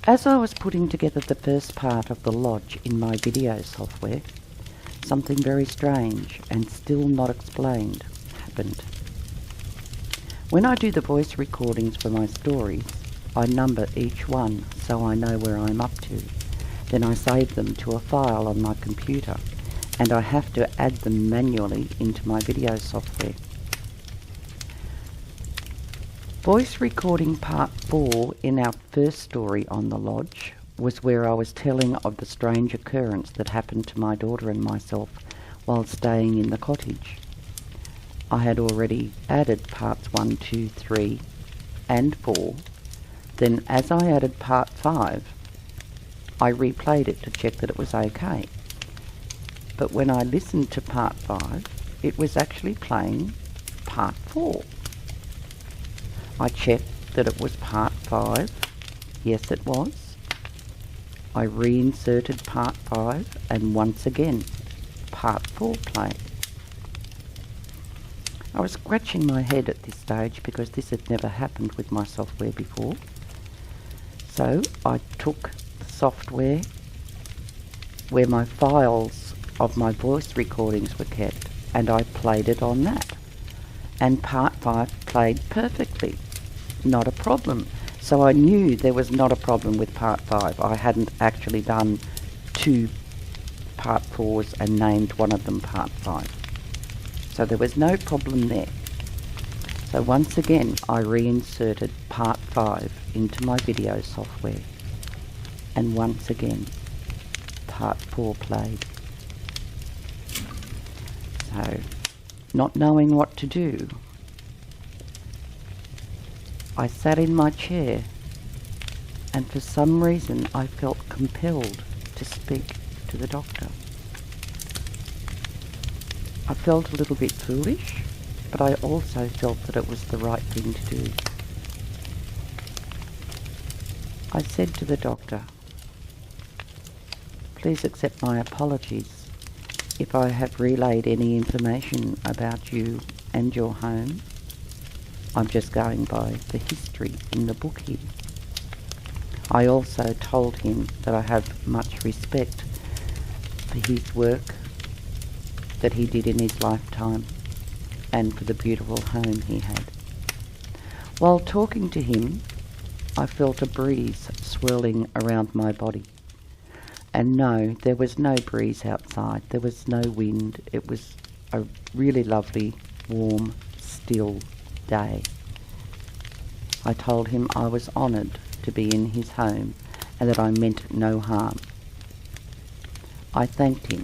As I was putting together the first part of the lodge in my video software, something very strange and still not explained happened. When I do the voice recordings for my stories, I number each one so I know where I'm up to. Then I save them to a file on my computer, and I have to add them manually into my video software. Voice recording part 4 in our first story on the lodge was where I was telling of the strange occurrence that happened to my daughter and myself while staying in the cottage. I had already added parts 1, 2, 3 and 4. Then as I added part 5, I replayed it to check that it was okay. But when I listened to part 5, it was actually playing part 4. I checked that it was part 5. Yes, it was. I reinserted part 5, and once again, part 4 played. I was scratching my head at this stage because this had never happened with my software before. So I took the software where my files of my voice recordings were kept, and I played it on that. And part 5 played perfectly. Not a problem. So I knew there was not a problem with part 5. I hadn't actually done 2 part 4s and named one of them part 5. So there was no problem there. So once again I reinserted part 5 into my video software, and once again part 4 played. So, not knowing what to do, I sat in my chair, and for some reason I felt compelled to speak to the doctor. I felt a little bit foolish, but I also felt that it was the right thing to do. I said to the doctor, "Please accept my apologies if I have relayed any information about you and your home. I'm just going by the history in the book here." I also told him that I have much respect for his work that he did in his lifetime and for the beautiful home he had. While talking to him, I felt a breeze swirling around my body. And no, there was no breeze outside. There was no wind. It was a really lovely, warm, still day. I told him I was honoured to be in his home and that I meant no harm. I thanked him,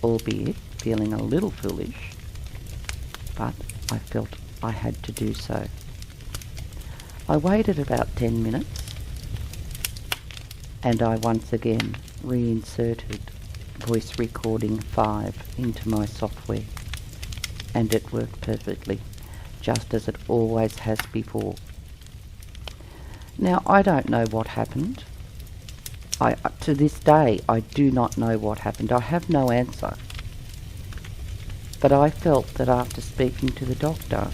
albeit feeling a little foolish, but I felt I had to do so. I waited about 10 minutes, and I once again reinserted voice recording 5 into my software, and it worked perfectly, just as it always has before. Now, I don't know what happened. To this day, I do not know what happened. I have no answer. But I felt that after speaking to the doctor,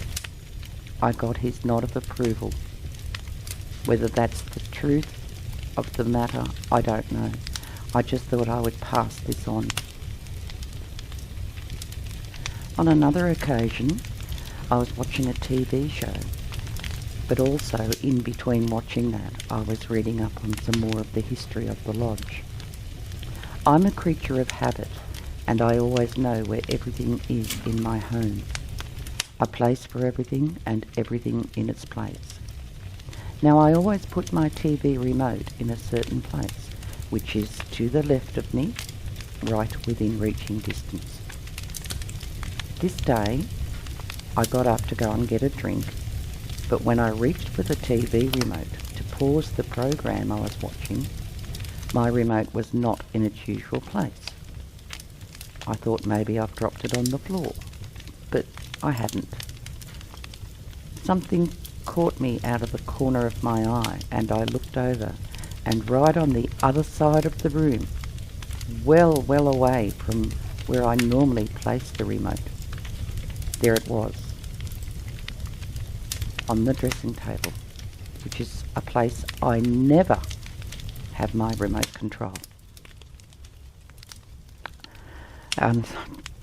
I got his nod of approval. Whether that's the truth of the matter, I don't know. I just thought I would pass this on. On another occasion, I was watching a TV show, but also in between watching that, I was reading up on some more of the history of the lodge. I'm a creature of habit, and I always know where everything is in my home. A place for everything and everything in its place. Now, I always put my TV remote in a certain place, which is to the left of me, right within reaching distance. This day, I got up to go and get a drink, but when I reached for the TV remote to pause the program I was watching, my remote was not in its usual place. I thought maybe I've dropped it on the floor, but I hadn't. Something caught me out of the corner of my eye, and I looked over, and right on the other side of the room, well away from where I normally place the remote, there it was, on the dressing table, which is a place I never have my remote control.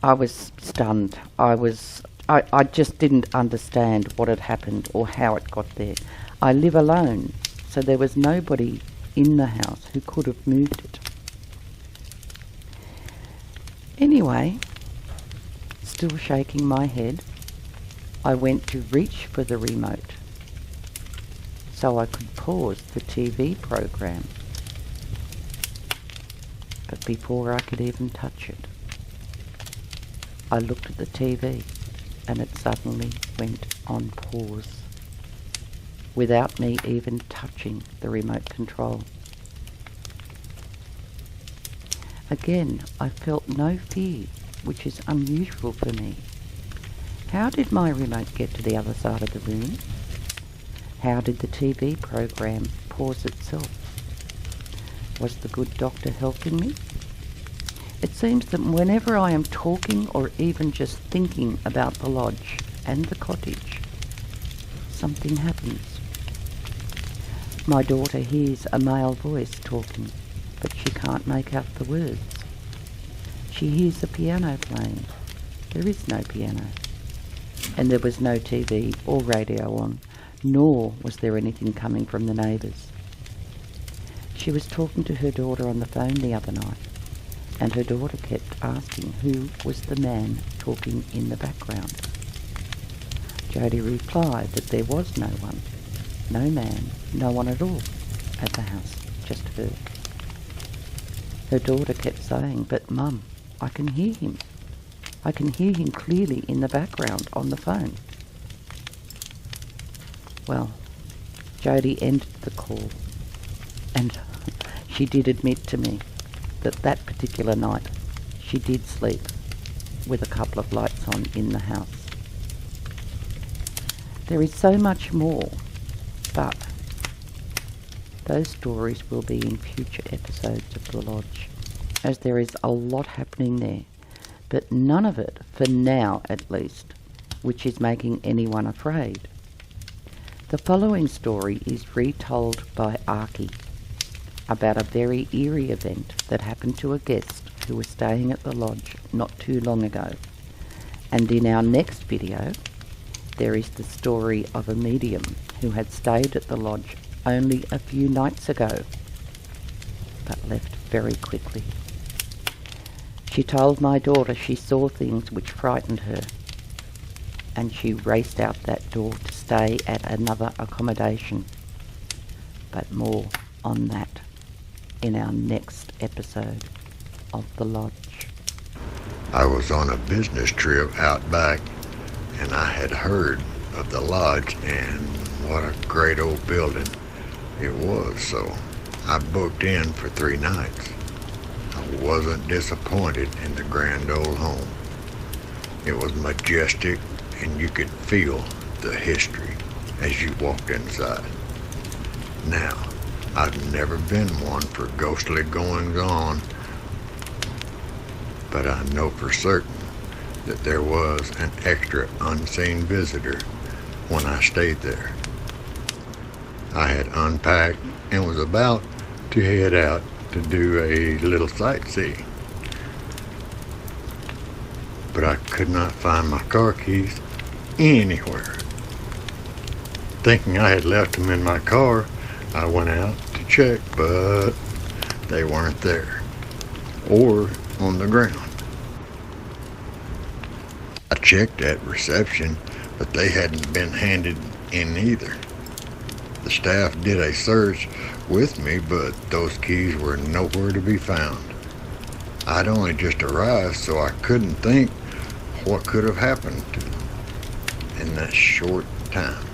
I was stunned. I just didn't understand what had happened or how it got there. I live alone, so there was nobody in the house who could have moved it. Anyway, still shaking my head, I went to reach for the remote so I could pause the TV program. But before I could even touch it, I looked at the TV and it suddenly went on pause without me even touching the remote control. Again, I felt no fear, which is unusual for me. How did my remote get to the other side of the room? How did the TV program pause itself? Was the good doctor helping me? It seems that whenever I am talking or even just thinking about the lodge and the cottage, something happens. My daughter hears a male voice talking, but she can't make out the words. She hears a piano playing. There is no piano. And there was no TV or radio on, nor was there anything coming from the neighbours. She was talking to her daughter on the phone the other night, and her daughter kept asking who was the man talking in the background. Jody replied that there was no one, no man, no one at all at the house, just her. Her daughter kept saying, "But Mum, I can hear him. I can hear him clearly in the background on the phone." Well, Jody ended the call, and she did admit to me that particular night she did sleep with a couple of lights on in the house. There is so much more, but those stories will be in future episodes of The Lodge, as there is a lot happening there, but none of it, for now at least, which is making anyone afraid. The following story is retold by Arkie, about a very eerie event that happened to a guest who was staying at the lodge not too long ago. And in our next video, there is the story of a medium who had stayed at the lodge only a few nights ago, but left very quickly. She told my daughter she saw things which frightened her, and she raced out that door to stay at another accommodation. But more on that in our next episode of The Lodge. I was on a business trip out back, and I had heard of the lodge and what a great old building it was, so I booked in for 3 nights. I wasn't disappointed in the grand old home. It was majestic, and you could feel the history as you walked inside. Now, I've never been one for ghostly goings-on, but I know for certain that there was an extra unseen visitor when I stayed there. I had unpacked and was about to head out to do a little sightseeing, but I could not find my car keys anywhere. Thinking I had left them in my car, I went out to check, but they weren't there or on the ground. I checked at reception, but they hadn't been handed in either. The staff did a search with me, but those keys were nowhere to be found. I'd only just arrived, so I couldn't think what could have happened to them in that short time.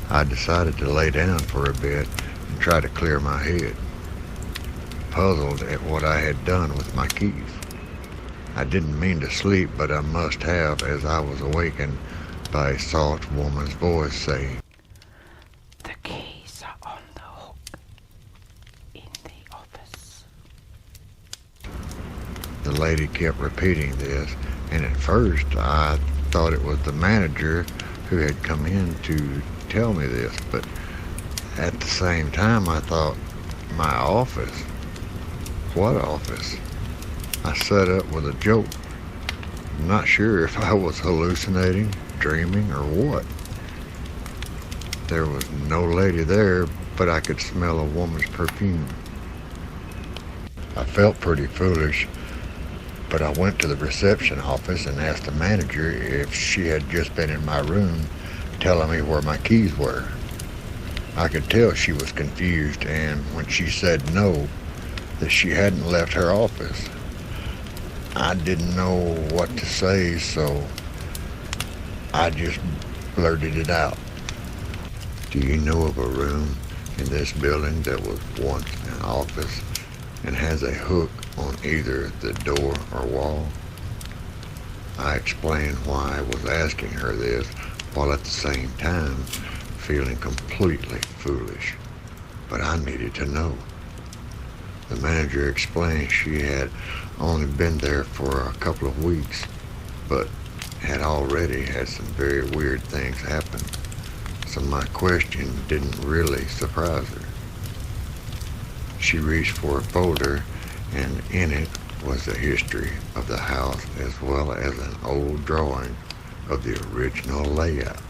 I decided to lay down for a bit and try to clear my head, puzzled at what I had done with my keys. I didn't mean to sleep, but I must have, as I was awakened by a soft woman's voice saying, "The keys are on the hook in the office." The lady kept repeating this, and at first I thought it was the manager who had come in to tell me this, but At the same time, I thought, my office? What office? I sat up with a joke, not sure if I was hallucinating, dreaming, or what. There was no lady there, but I could smell a woman's perfume. I felt pretty foolish, but I went to the reception office and asked the manager if she had just been in my room telling me where my keys were. I could tell she was confused, and when she said no, that she hadn't left her office, I didn't know what to say, so I just blurted it out. Do you know of a room in this building that was once an office and has a hook on either the door or wall? I explained why I was asking her this, while at the same time feeling completely foolish, but I needed to know. The manager explained she had only been there for a couple of weeks, but had already had some very weird things happen, so my question didn't really surprise her. She reached for a folder, and in it was the history of the house as well as an old drawing of the original layout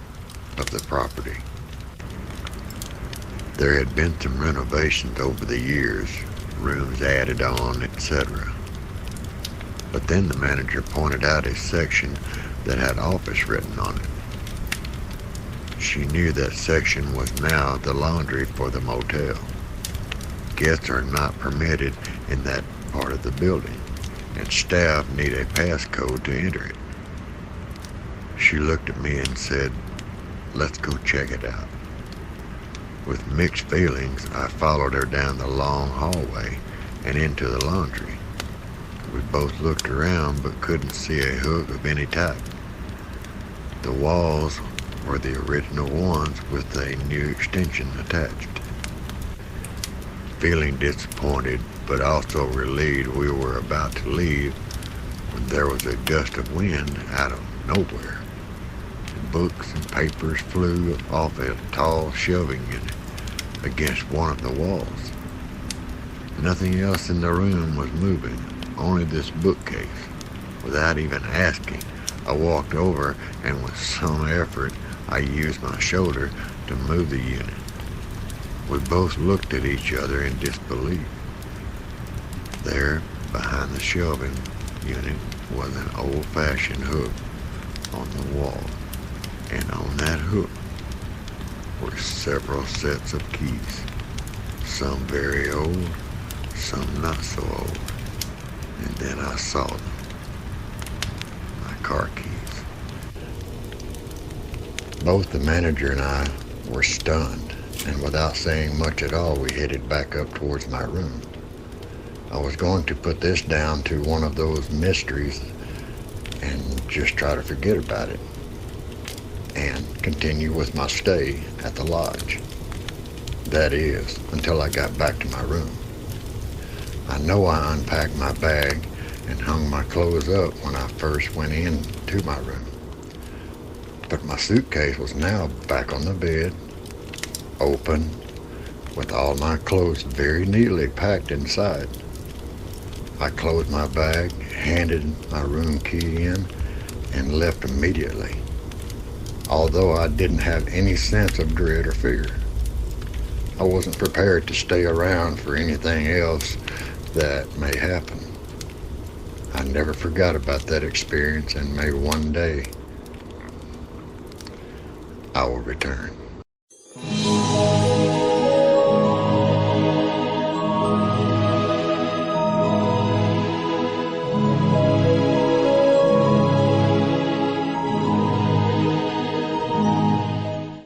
of the property. There had been some renovations over the years, rooms added on, etc. But then the manager pointed out a section that had office written on it. She knew that section was now the laundry for the motel. Guests are not permitted in that part of the building, and staff need a passcode to enter it. She looked at me and said, "Let's go check it out." With mixed feelings, I followed her down the long hallway and into the laundry. We both looked around but couldn't see a hook of any type. The walls were the original ones with a new extension attached. Feeling disappointed but also relieved we were about to leave when there was a gust of wind out of nowhere. Books and papers flew off a tall shelving unit against one of the walls. Nothing else in the room was moving, only this bookcase. Without even asking, I walked over, and with some effort, I used my shoulder to move the unit. We both looked at each other in disbelief. There, behind the shelving unit, was an old-fashioned hook on the wall, and on that hook were several sets of keys, some very old, some not so old. And then I saw them, my car keys. Both the manager and I were stunned, and without saying much at all, we headed back up towards my room. I was going to put this down to one of those mysteries and just try to forget about it and continue with my stay at the lodge. That is, until I got back to my room. I know I unpacked my bag and hung my clothes up when I first went into my room. But my suitcase was now back on the bed, open, with all my clothes very neatly packed inside. I closed my bag, handed my room key in, and left immediately, although I didn't have any sense of dread or fear. I wasn't prepared to stay around for anything else that may happen. I never forgot about that experience, and may one day I will return.